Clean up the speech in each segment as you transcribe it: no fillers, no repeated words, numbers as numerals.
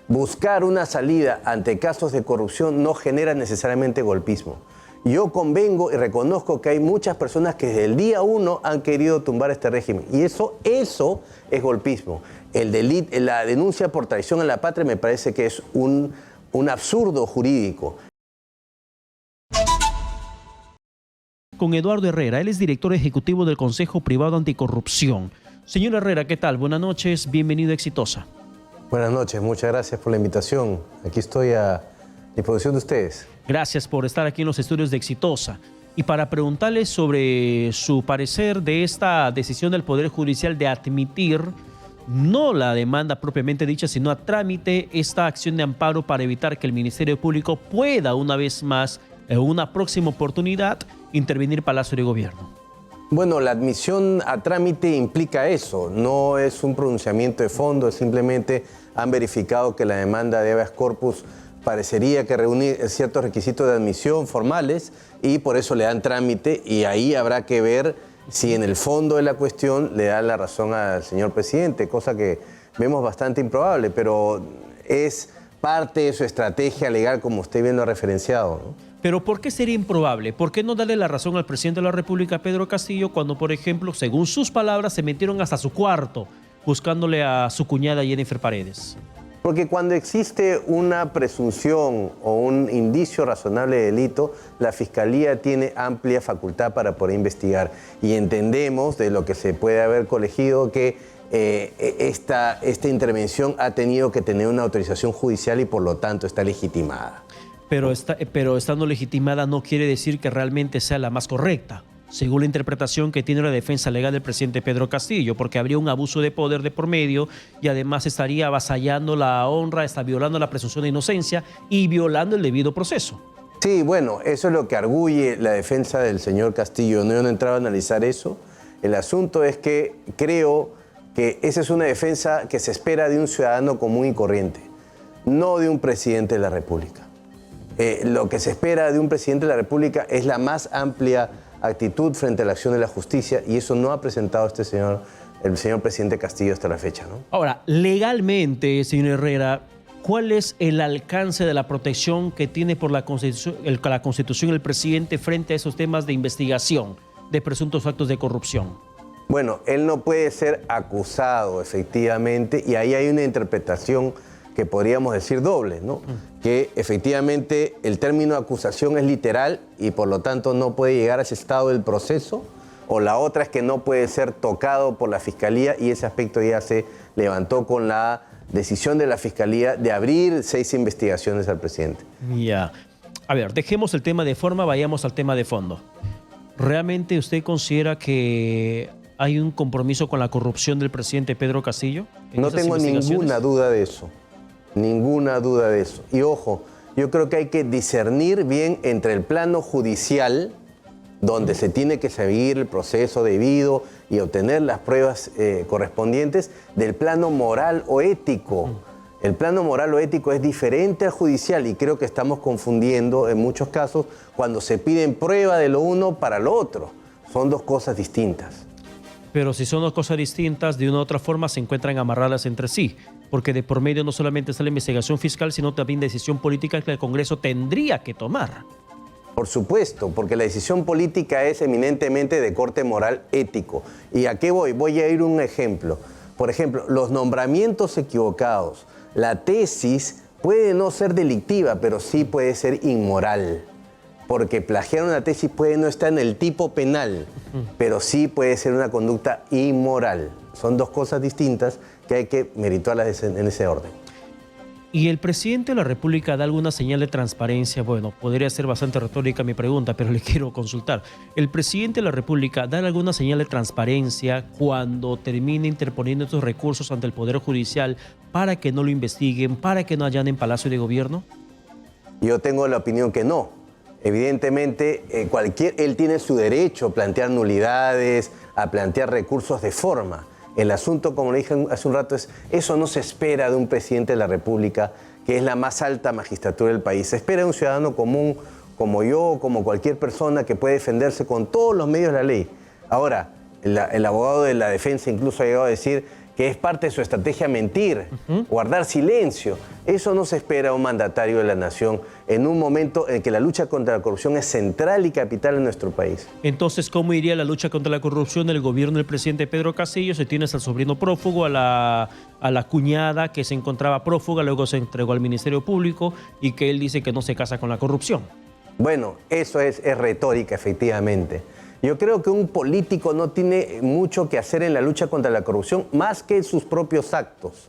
buscar una salida ante casos de corrupción no genera necesariamente golpismo. Yo convengo y reconozco que hay muchas personas que desde el día 1 han querido tumbar este régimen. Y eso es golpismo. La denuncia por traición a la patria me parece que es un absurdo jurídico. Con Eduardo Herrera, él es director ejecutivo del Consejo Privado Anticorrupción. Señor Herrera, ¿qué tal? Buenas noches, bienvenido a Exitosa. Buenas noches, muchas gracias por la invitación. Aquí estoy a disposición de ustedes. Gracias por estar aquí en los estudios de Exitosa. Y para preguntarle sobre su parecer de esta decisión del Poder Judicial de admitir, no la demanda propiamente dicha, sino a trámite esta acción de amparo para evitar que el Ministerio Público pueda una vez más, en una próxima oportunidad, intervenir Palacio de Gobierno. Bueno, la admisión a trámite implica eso, no es un pronunciamiento de fondo, simplemente han verificado que la demanda de habeas corpus parecería que reúne ciertos requisitos de admisión formales y por eso le dan trámite y ahí habrá que ver si en el fondo de la cuestión le da la razón al señor presidente, cosa que vemos bastante improbable, pero es parte de su estrategia legal como usted bien lo ha referenciado, ¿no? Pero ¿por qué sería improbable? ¿Por qué no darle la razón al presidente de la República, Pedro Castillo, cuando, por ejemplo, según sus palabras, se metieron hasta su cuarto buscándole a su cuñada Jennifer Paredes? Porque cuando existe una presunción o un indicio razonable de delito, la Fiscalía tiene amplia facultad para poder investigar. Y entendemos de lo que se puede haber colegido que esta intervención ha tenido que tener una autorización judicial y por lo tanto está legitimada. Pero estando legitimada no quiere decir que realmente sea la más correcta, según la interpretación que tiene la defensa legal del presidente Pedro Castillo, porque habría un abuso de poder de por medio y además estaría avasallando la honra, está violando la presunción de inocencia y violando el debido proceso. Sí, bueno, eso es lo que arguye la defensa del señor Castillo. No he entrado a analizar eso. El asunto es que creo que esa es una defensa que se espera de un ciudadano común y corriente, no de un presidente de la República. Lo que se espera de un presidente de la República es la más amplia actitud frente a la acción de la justicia y eso no ha presentado el señor presidente Castillo hasta la fecha, ¿no? Ahora, legalmente, señor Herrera, ¿cuál es el alcance de la protección que tiene por la Constitución el presidente frente a esos temas de investigación de presuntos actos de corrupción? Bueno, él no puede ser acusado efectivamente y ahí hay una interpretación que podríamos decir doble, ¿no? Que efectivamente el término acusación es literal y por lo tanto no puede llegar a ese estado del proceso, o la otra es que no puede ser tocado por la Fiscalía y ese aspecto ya se levantó con la decisión de la Fiscalía de abrir 6 investigaciones al presidente. Ya. A ver, dejemos el tema de forma, vayamos al tema de fondo. ¿Realmente usted considera que hay un compromiso con la corrupción del presidente Pedro Castillo? No tengo ninguna duda de eso. Ninguna duda de eso. Y ojo, yo creo que hay que discernir bien entre el plano judicial, donde se tiene que seguir el proceso debido y obtener las pruebas correspondientes, del plano moral o ético. El plano moral o ético es diferente al judicial y creo que estamos confundiendo en muchos casos cuando se piden prueba de lo uno para lo otro. Son dos cosas distintas. Pero si son dos cosas distintas, de una u otra forma se encuentran amarradas entre sí, porque de por medio no solamente está la investigación fiscal, sino también decisión política que el Congreso tendría que tomar. Por supuesto, porque la decisión política es eminentemente de corte moral ético. ¿Y a qué voy? Voy a ir un ejemplo. Por ejemplo, los nombramientos equivocados. La tesis puede no ser delictiva, pero sí puede ser inmoral. Porque plagiar una tesis puede no estar en el tipo penal, pero sí puede ser una conducta inmoral. Son dos cosas distintas que hay que meritarlas en ese orden. ¿Y el presidente de la República da alguna señal de transparencia? Bueno, podría ser bastante retórica mi pregunta, pero le quiero consultar. ¿El presidente de la República da alguna señal de transparencia cuando termine interponiendo estos recursos ante el Poder Judicial para que no lo investiguen, para que no allanen Palacio de Gobierno? Yo tengo la opinión que no. Evidentemente, él tiene su derecho a plantear nulidades, a plantear recursos de forma. El asunto, como le dije hace un rato, eso no se espera de un presidente de la República, que es la más alta magistratura del país. Se espera de un ciudadano común, como yo, como cualquier persona que puede defenderse con todos los medios de la ley. Ahora, el abogado de la defensa incluso ha llegado a decir que es parte de su estrategia mentir, guardar silencio. Eso no se espera a un mandatario de la nación en un momento en que la lucha contra la corrupción es central y capital en nuestro país. Entonces, ¿cómo iría la lucha contra la corrupción del gobierno del presidente Pedro Castillo si tienes al sobrino prófugo, a la cuñada que se encontraba prófuga, luego se entregó al Ministerio Público y que él dice que no se casa con la corrupción? Bueno, eso es retórica, efectivamente. Yo creo que un político no tiene mucho que hacer en la lucha contra la corrupción más que sus propios actos.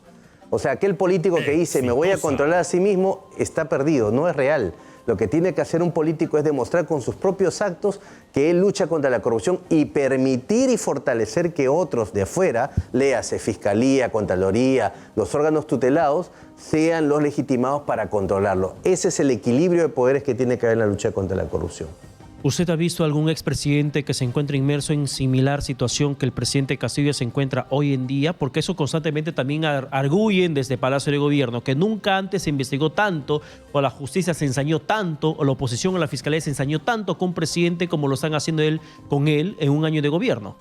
O sea, aquel político que dice me voy a controlar a sí mismo está perdido, no es real. Lo que tiene que hacer un político es demostrar con sus propios actos que él lucha contra la corrupción y permitir y fortalecer que otros de afuera, léase Fiscalía, Contraloría, los órganos tutelados, sean los legitimados para controlarlo. Ese es el equilibrio de poderes que tiene que haber en la lucha contra la corrupción. ¿Usted ha visto algún expresidente que se encuentre inmerso en similar situación que el presidente Castillo se encuentra hoy en día? Porque eso constantemente también arguyen desde Palacio de Gobierno, que nunca antes se investigó tanto, o la justicia se ensañó tanto, o la oposición o la fiscalía se ensañó tanto con un presidente como lo están haciendo con él en un año de gobierno.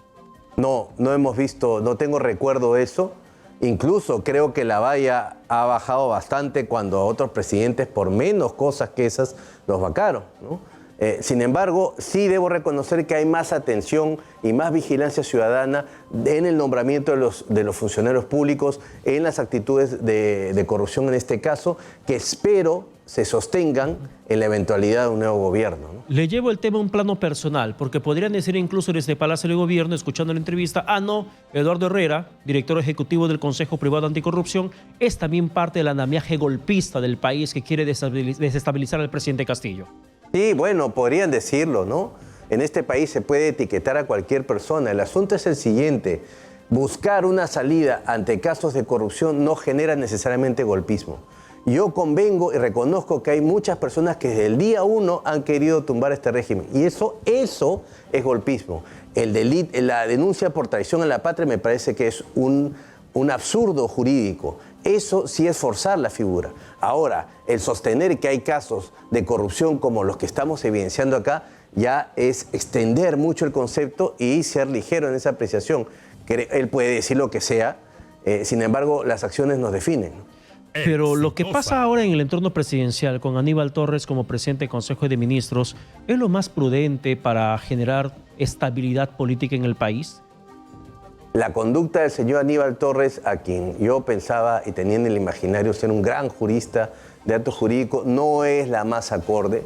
No hemos visto, no tengo recuerdo de eso. Incluso creo que la valla ha bajado bastante cuando a otros presidentes, por menos cosas que esas, los vacaron, ¿no? Sin embargo, sí debo reconocer que hay más atención y más vigilancia ciudadana en el nombramiento de los funcionarios públicos, en las actitudes de corrupción en este caso, que espero se sostengan en la eventualidad de un nuevo gobierno, ¿no? Le llevo el tema a un plano personal, porque podrían decir incluso desde Palacio de Gobierno, escuchando la entrevista, no, Eduardo Herrera, director ejecutivo del Consejo Privado Anticorrupción, es también parte del andamiaje golpista del país que quiere desestabilizar al presidente Castillo. Sí, bueno, podrían decirlo, ¿no? En este país se puede etiquetar a cualquier persona. El asunto es el siguiente: buscar una salida ante casos de corrupción no genera necesariamente golpismo. Yo convengo y reconozco que hay muchas personas que desde el día 1 han querido tumbar este régimen. Y eso es golpismo. La denuncia por traición a la patria me parece que es un absurdo jurídico. Eso sí es forzar la figura. Ahora, el sostener que hay casos de corrupción como los que estamos evidenciando acá ya es extender mucho el concepto y ser ligero en esa apreciación. Él puede decir lo que sea, sin embargo, las acciones nos definen. Pero lo que pasa ahora en el entorno presidencial con Aníbal Torres como presidente del Consejo de Ministros, ¿es lo más prudente para generar estabilidad política en el país? La conducta del señor Aníbal Torres, a quien yo pensaba y tenía en el imaginario ser un gran jurista de acto jurídico, no es la más acorde,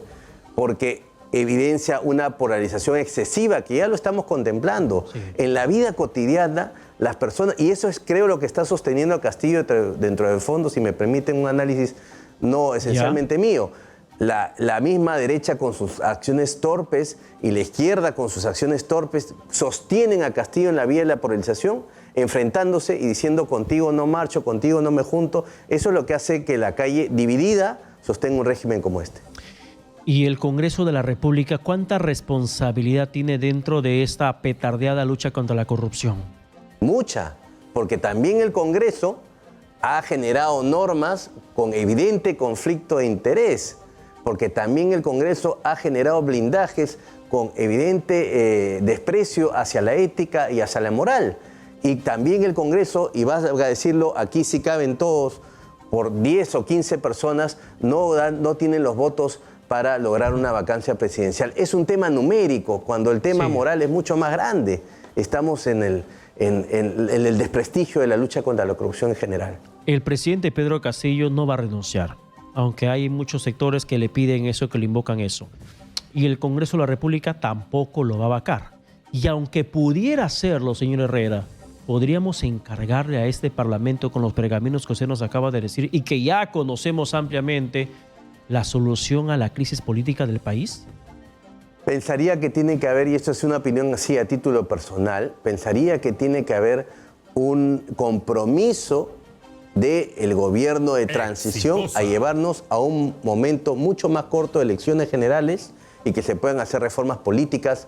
porque evidencia una polarización excesiva que ya lo estamos contemplando. Sí. En la vida cotidiana, las personas, y eso es creo lo que está sosteniendo a Castillo dentro del fondo, si me permiten un análisis no esencialmente mío. La misma derecha con sus acciones torpes y la izquierda con sus acciones torpes sostienen a Castillo en la vía de la polarización, enfrentándose y diciendo contigo no marcho, contigo no me junto. Eso es lo que hace que la calle dividida sostenga un régimen como este. ¿Y el Congreso de la República cuánta responsabilidad tiene dentro de esta petardeada lucha contra la corrupción? Mucha, porque también el Congreso ha generado normas con evidente conflicto de interés, porque también el Congreso ha generado blindajes con evidente desprecio hacia la ética y hacia la moral. Y también el Congreso, y vas a decirlo, aquí sí caben todos, por 10 o 15 personas, no tienen los votos para lograr una vacancia presidencial. Es un tema numérico, cuando el tema moral es mucho más grande. Estamos en el desprestigio de la lucha contra la corrupción en general. El presidente Pedro Castillo no va a renunciar, aunque hay muchos sectores que le piden eso, que le invocan eso. Y el Congreso de la República tampoco lo va a vacar. Y aunque pudiera hacerlo, señor Herrera, podríamos encargarle a este Parlamento, con los pergaminos que usted nos acaba de decir y que ya conocemos ampliamente, la solución a la crisis política del país. Pensaría que tiene que haber, y esto es una opinión así a título personal, pensaría que tiene que haber un compromiso del gobierno de transición a llevarnos a un momento mucho más corto de elecciones generales y que se puedan hacer reformas políticas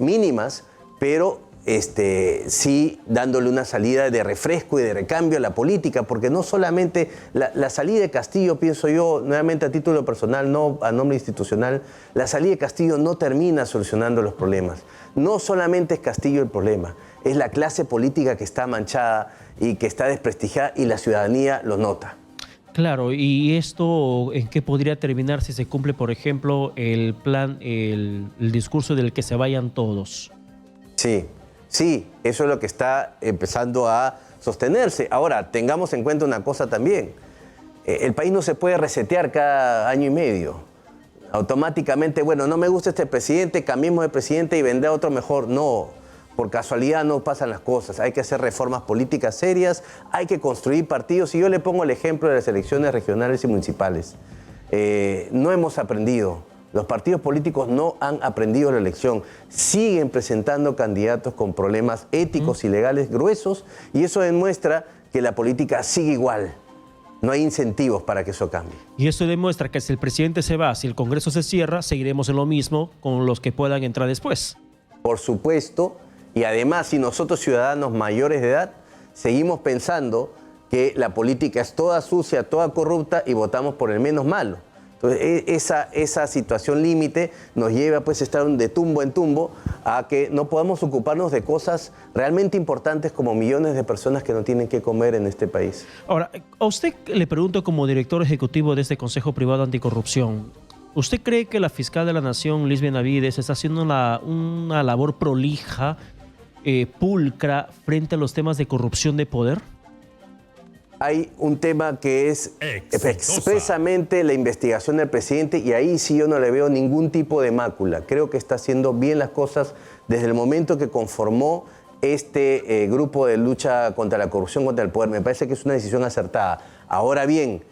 mínimas, pero sí dándole una salida de refresco y de recambio a la política, porque no solamente la salida de Castillo, pienso yo, nuevamente a título personal, no a nombre institucional, la salida de Castillo no termina solucionando los problemas. No solamente es Castillo el problema, es la clase política que está manchada y que está desprestigiada y la ciudadanía lo nota. Claro, ¿y esto en qué podría terminar si se cumple, por ejemplo, el plan, el discurso del que se vayan todos? Sí, sí, eso es lo que está empezando a sostenerse. Ahora, tengamos en cuenta una cosa también. El país no se puede resetear cada año y medio. Automáticamente, bueno, no me gusta este presidente, cambiemos de presidente y vendrá otro mejor. No, por casualidad no pasan las cosas. Hay que hacer reformas políticas serias, hay que construir partidos. Y yo le pongo el ejemplo de las elecciones regionales y municipales. No hemos aprendido. Los partidos políticos no han aprendido la elección. Siguen presentando candidatos con problemas éticos y legales gruesos y eso demuestra que la política sigue igual. No hay incentivos para que eso cambie. Y eso demuestra que si el presidente se va, si el Congreso se cierra, seguiremos en lo mismo con los que puedan entrar después. Por supuesto, y además si nosotros ciudadanos mayores de edad seguimos pensando que la política es toda sucia, toda corrupta y votamos por el menos malo. Entonces, esa situación límite nos lleva pues, a estar de tumbo en tumbo a que no podamos ocuparnos de cosas realmente importantes como millones de personas que no tienen que comer en este país. Ahora, a usted le pregunto como director ejecutivo de este Consejo Privado Anticorrupción, ¿usted cree que la fiscal de la Nación, Liz Benavides, está haciendo una labor prolija, pulcra, frente a los temas de corrupción de poder? Hay un tema que es expresamente la investigación del presidente y ahí sí yo no le veo ningún tipo de mácula. Creo que está haciendo bien las cosas desde el momento que conformó este grupo de lucha contra la corrupción, contra el poder. Me parece que es una decisión acertada. Ahora bien,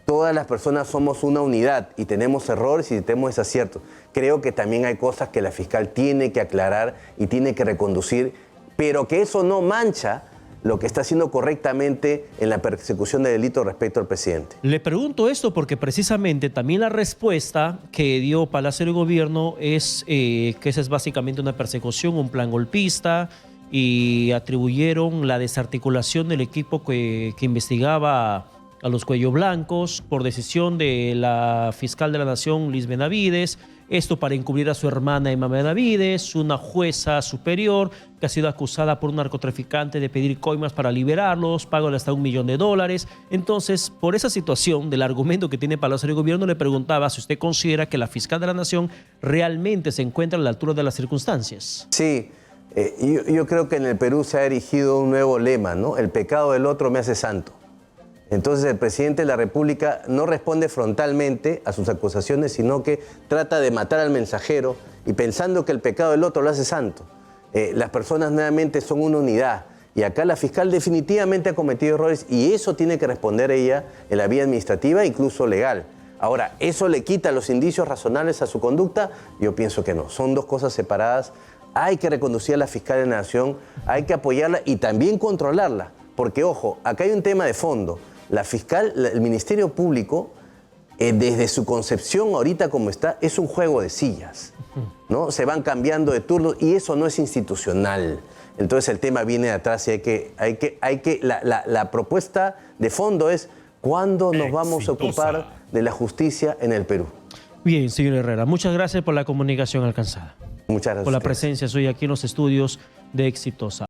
todas las personas somos una unidad y tenemos errores y tenemos desaciertos. Creo que también hay cosas que la fiscal tiene que aclarar y tiene que reconducir, pero que eso no mancha lo que está haciendo correctamente en la persecución de delitos respecto al presidente. Le pregunto esto porque precisamente también la respuesta que dio Palacio de Gobierno es que esa es básicamente una persecución, un plan golpista, y atribuyeron la desarticulación del equipo que investigaba a los Cuello Blancos por decisión de la fiscal de la Nación, Liz Benavides. Esto para encubrir a su hermana Emma Benavides, una jueza superior que ha sido acusada por un narcotraficante de pedir coimas para liberarlos, pago de hasta $1 millón. Entonces, por esa situación del argumento que tiene Palacio de Gobierno, le preguntaba si usted considera que la fiscal de la Nación realmente se encuentra a la altura de las circunstancias. Sí, yo creo que en el Perú se ha erigido un nuevo lema, ¿no? El pecado del otro me hace santo. Entonces el presidente de la República no responde frontalmente a sus acusaciones, sino que trata de matar al mensajero y pensando que el pecado del otro lo hace santo. Las personas nuevamente son una unidad y acá la fiscal definitivamente ha cometido errores y eso tiene que responder ella en la vía administrativa, incluso legal. Ahora, ¿eso le quita los indicios razonables a su conducta? Yo pienso que no, son dos cosas separadas. Hay que reconducir a la fiscal de la Nación, hay que apoyarla y también controlarla, porque ojo, acá hay un tema de fondo. La fiscal, el Ministerio Público, desde su concepción ahorita como está, es un juego de sillas, ¿no? Se van cambiando de turnos y eso no es institucional. Entonces el tema viene de atrás y la propuesta de fondo es ¿cuándo nos vamos a ocupar de la justicia en el Perú? Bien, señor Herrera, muchas gracias por la comunicación alcanzada. Muchas gracias. Por la presencia hoy aquí en los estudios de Exitosa.